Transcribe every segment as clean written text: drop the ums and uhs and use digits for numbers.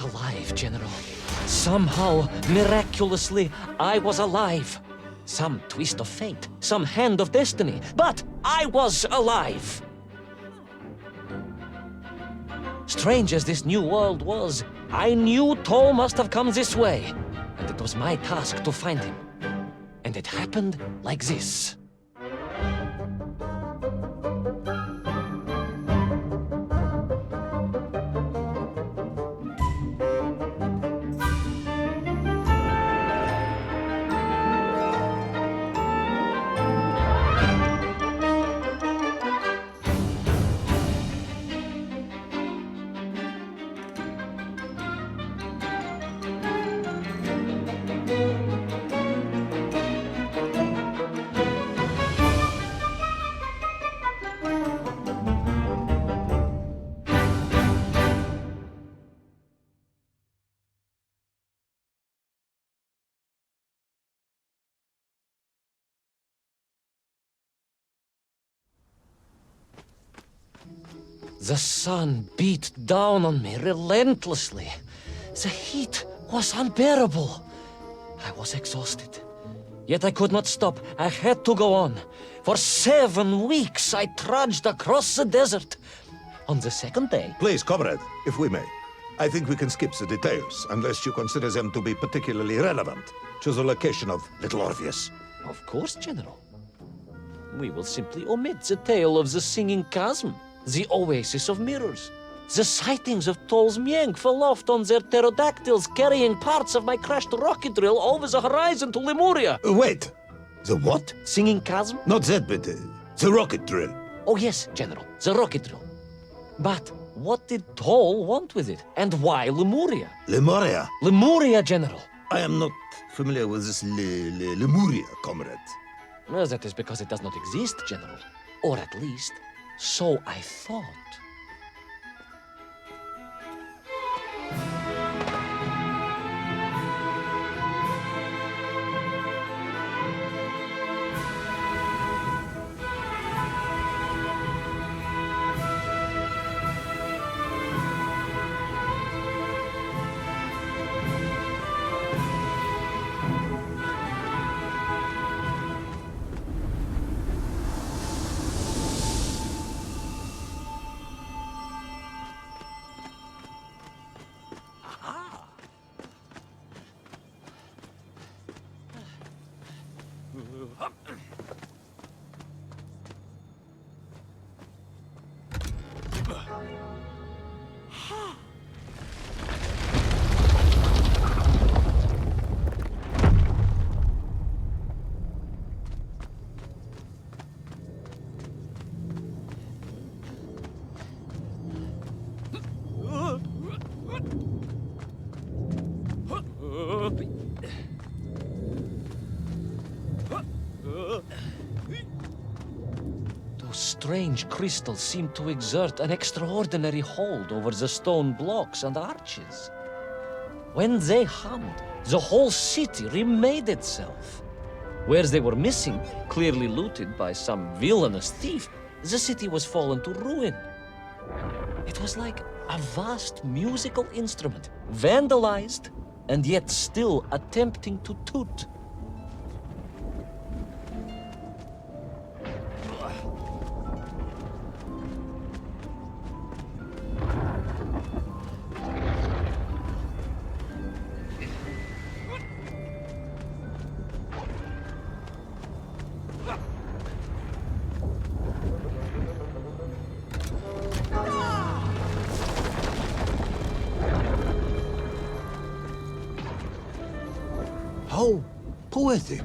was alive, General. Somehow, miraculously, I was alive. Some twist of fate, some hand of destiny, but I was alive. Strange as this new world was, I knew Toll must have come this way, and it was my task to find him. And it happened like this. The sun beat down on me relentlessly. The heat was unbearable. I was exhausted. Yet I could not stop. I had to go on. For 7 weeks I trudged across the desert. On the second day... Please, comrade, if we may. I think we can skip the details, unless you consider them to be particularly relevant to the location of Little Orpheus. Of course, General. We will simply omit the tale of the singing chasm, the oasis of mirrors, the sightings of Toll's Mienk aloft on their pterodactyls carrying parts of my crashed rocket drill over the horizon to Lemuria. Wait, the what? Singing chasm? Not that, but the rocket drill. Oh yes, General, the rocket drill. But what did Toll want with it? And why Lemuria? Lemuria? Lemuria, General. I am not familiar with this Lemuria, comrade. Well, that is because it does not exist, General. Or at least, so I thought. Those strange crystals seem to exert an extraordinary hold over the stone blocks and arches. When they hummed, the whole city remade itself. Where they were missing, clearly looted by some villainous thief, the city was fallen to ruin. It was like a vast musical instrument, vandalized, and yet still attempting to toot. How poetic.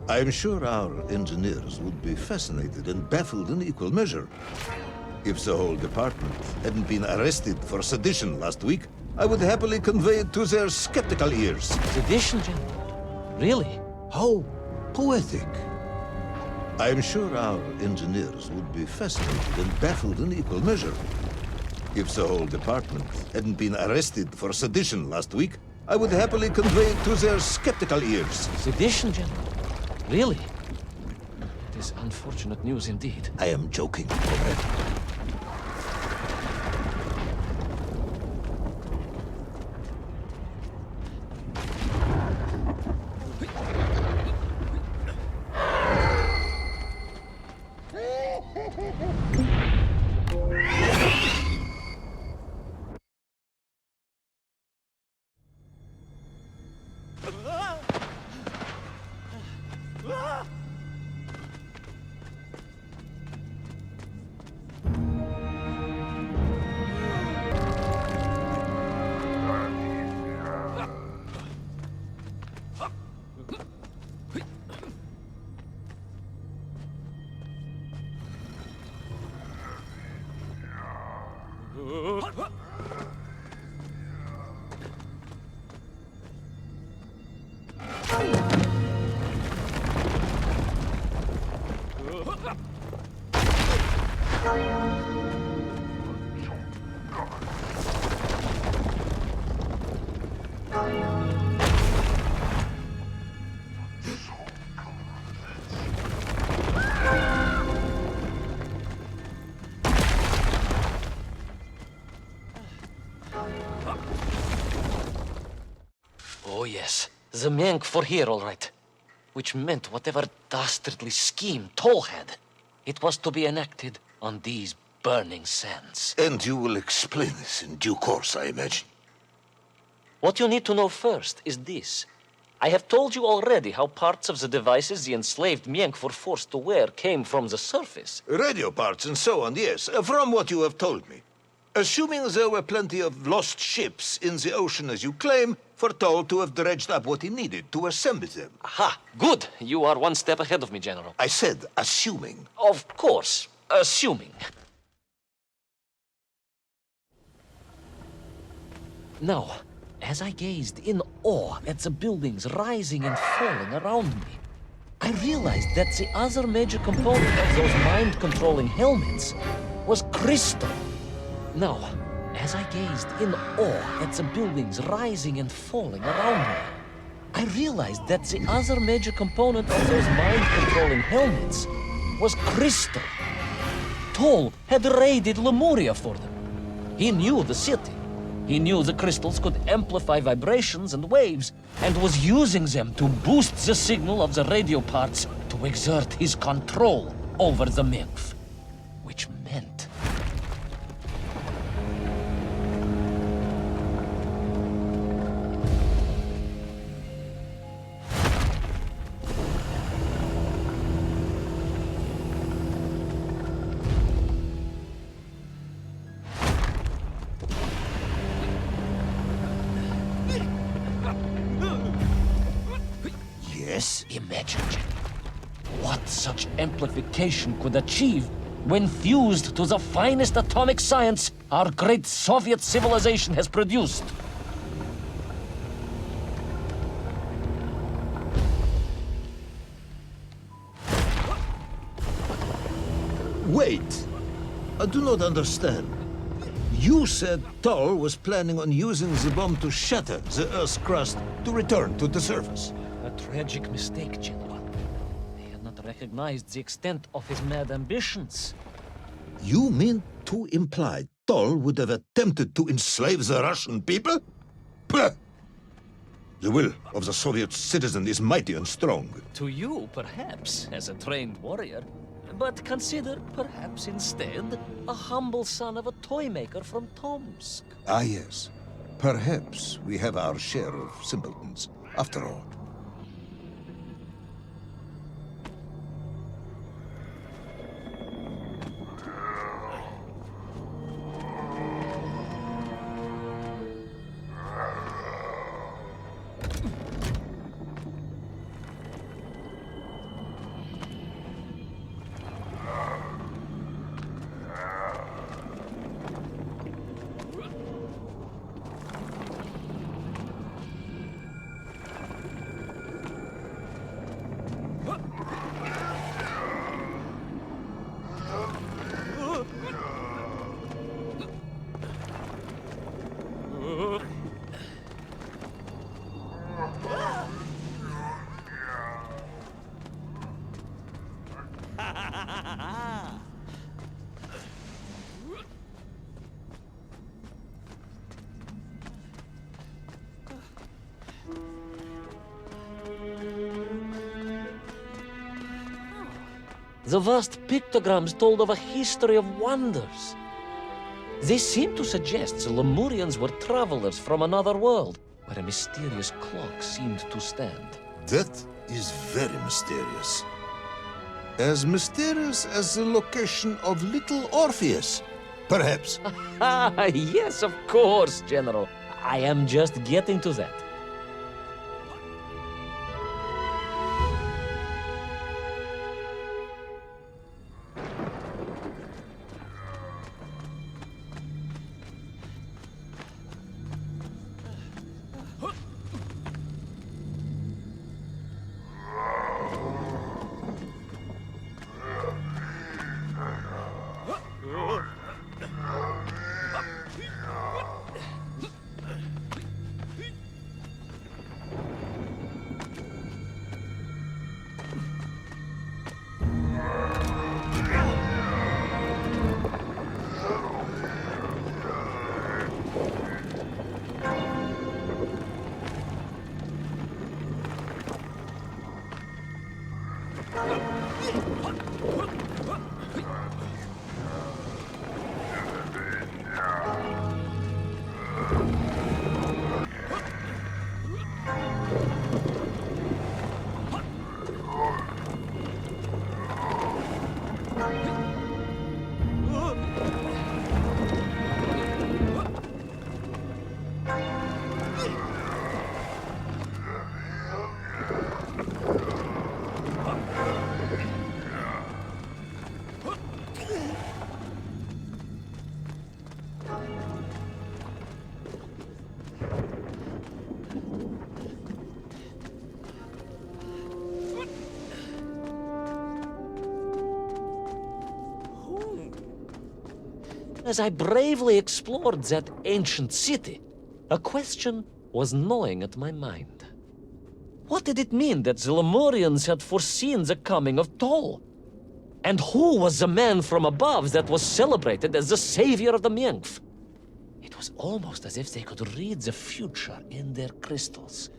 I'm sure our engineers would be fascinated and baffled in equal measure. If the whole department hadn't been arrested for sedition last week, I would happily convey it to their skeptical ears. Sedition, General? Really? How poetic. I'm sure our engineers would be fascinated and baffled in equal measure. If the whole department hadn't been arrested for sedition last week, I would happily convey it to their skeptical ears. Sedition, General? Really? It is unfortunate news indeed. I am joking, comrade. Oh, yes. The Mank were here, all right. Which meant whatever dastardly scheme Toll had, it was to be enacted on these burning sands. And you will explain this in due course, I imagine. What you need to know first is this. I have told you already how parts of the devices the enslaved Mienk were forced to wear came from the surface. Radio parts and so on, yes, from what you have told me. Assuming there were plenty of lost ships in the ocean as you claim, for Toll to have dredged up what he needed to assemble them. Aha, good. You are one step ahead of me, General. I said assuming. Of course, assuming. Now, as I gazed in awe at the buildings rising and falling around me, I realized that the other major component of those mind-controlling helmets was crystal. Now, as I gazed in awe at the buildings rising and falling around me, I realized that the other major component of those mind-controlling helmets was crystal. Toll had raided Lemuria for them. He knew the city. He knew the crystals could amplify vibrations and waves, and was using them to boost the signal of the radio parts to exert his control over the Memph. Which meant... Yes? Imagine, what such amplification could achieve when fused to the finest atomic science our great Soviet civilization has produced. Wait! I do not understand. You said Toll was planning on using the bomb to shatter the Earth's crust to return to the surface. A tragic mistake, General. He had not recognized the extent of his mad ambitions. You mean to imply Toll would have attempted to enslave the Russian people? Pah! The will of the Soviet citizen is mighty and strong. To you, perhaps, as a trained warrior, but consider, perhaps instead, a humble son of a toy maker from Tomsk. Ah, yes. Perhaps we have our share of simpletons, after all. The vast pictograms told of a history of wonders. They seem to suggest the Lemurians were travelers from another world, where a mysterious clock seemed to stand. That is very mysterious. As mysterious as the location of little Orpheus, perhaps. Ah, yes, of course, General. I am just getting to that. As I bravely explored that ancient city, a question was gnawing at my mind. What did it mean that the Lemurians had foreseen the coming of Tol? And who was the man from above that was celebrated as the savior of the Miengf? It was almost as if they could read the future in their crystals.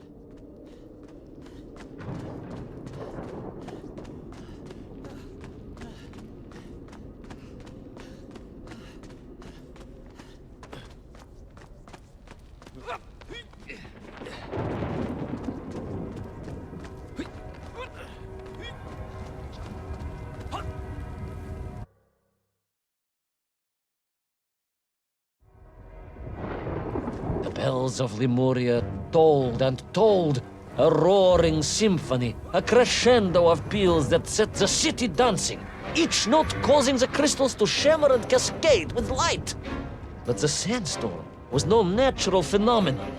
The bells of Lemuria tolled and tolled, a roaring symphony, a crescendo of peals that set the city dancing, each note causing the crystals to shimmer and cascade with light. But the sandstorm was no natural phenomenon,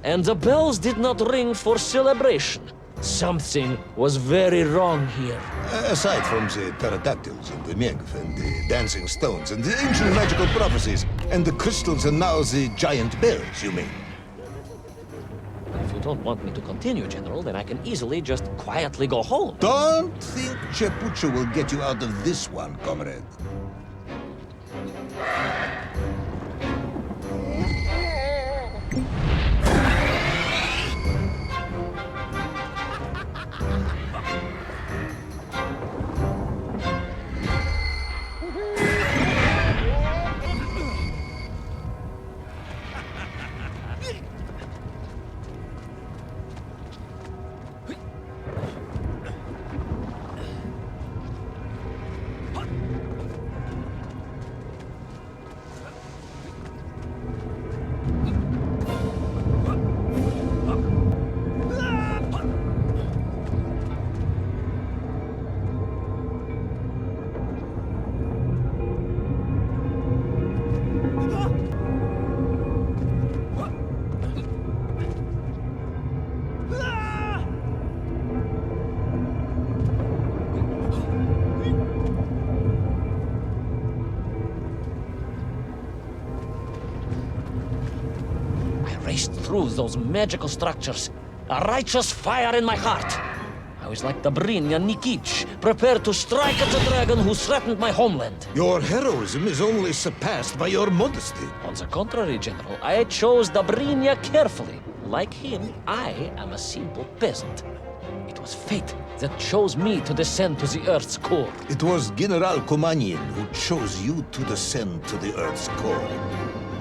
and the bells did not ring for celebration. Something was very wrong here. Aside from the pterodactyls and the Miengf and the dancing stones and the ancient magical prophecies and the crystals and now the giant bells, you mean? If you don't want me to continue, General, then I can easily just quietly go home. Don't think Chepucho will get you out of this one, comrade. Raced through those magical structures, a righteous fire in my heart. I was like Dobrynya Nikitsch, prepared to strike at the dragon who threatened my homeland. Your heroism is only surpassed by your modesty. On the contrary, General, I chose Dobrynya carefully. Like him, I am a simple peasant. It was fate that chose me to descend to the Earth's core. It was General Komanin who chose you to descend to the Earth's core.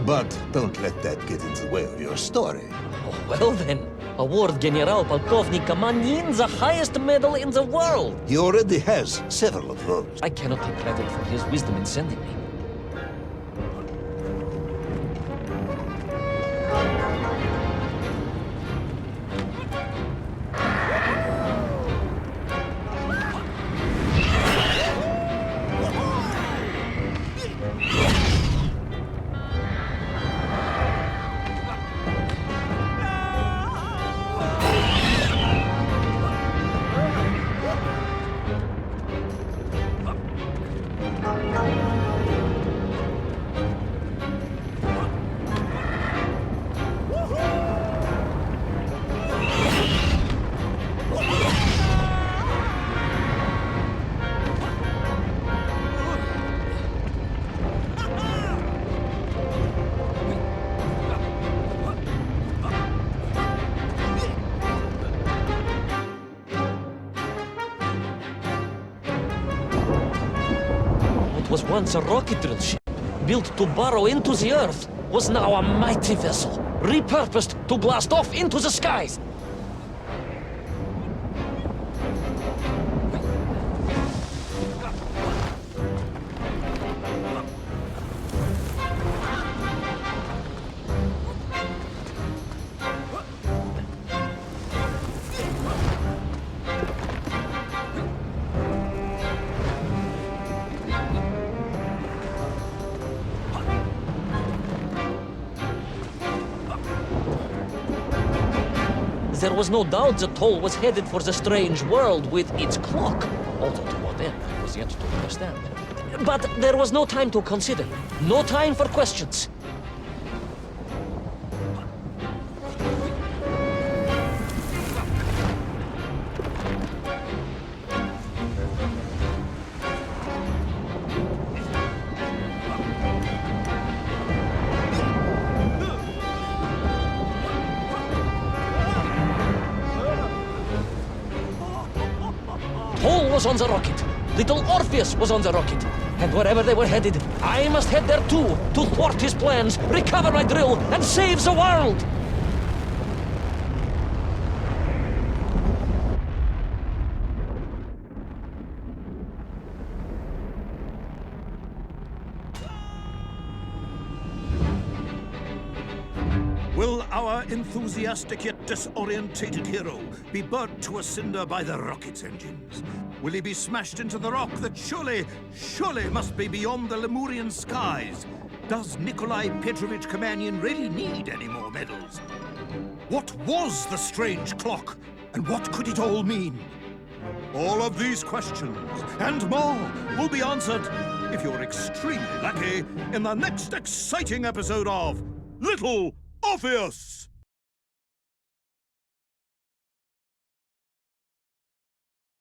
But don't let that get in the way of your story. Oh, well then, award General Polkovnik Kamanin the highest medal in the world. He already has several of those. I cannot take credit for his wisdom in sending me. Was once a rocket drill ship, built to burrow into the Earth, was now a mighty vessel, repurposed to blast off into the skies. There was no doubt the Tol was headed for the strange world with its clock, although to what end was yet to understand. But there was no time to consider. No time for questions. Paul was on the rocket. Little Orpheus was on the rocket. And wherever they were headed, I must head there too, to thwart his plans, recover my drill, and save the world! Will our enthusiastic yet disorientated hero be burnt to a cinder by the rocket's engines? Will he be smashed into the rock that surely must be beyond the Lemurian skies? Does Nikolai Petrovich Kamenyan really need any more medals? What was the strange clock, and what could it all mean? All of these questions, and more, will be answered, if you're extremely lucky, in the next exciting episode of Little ORPHEUS!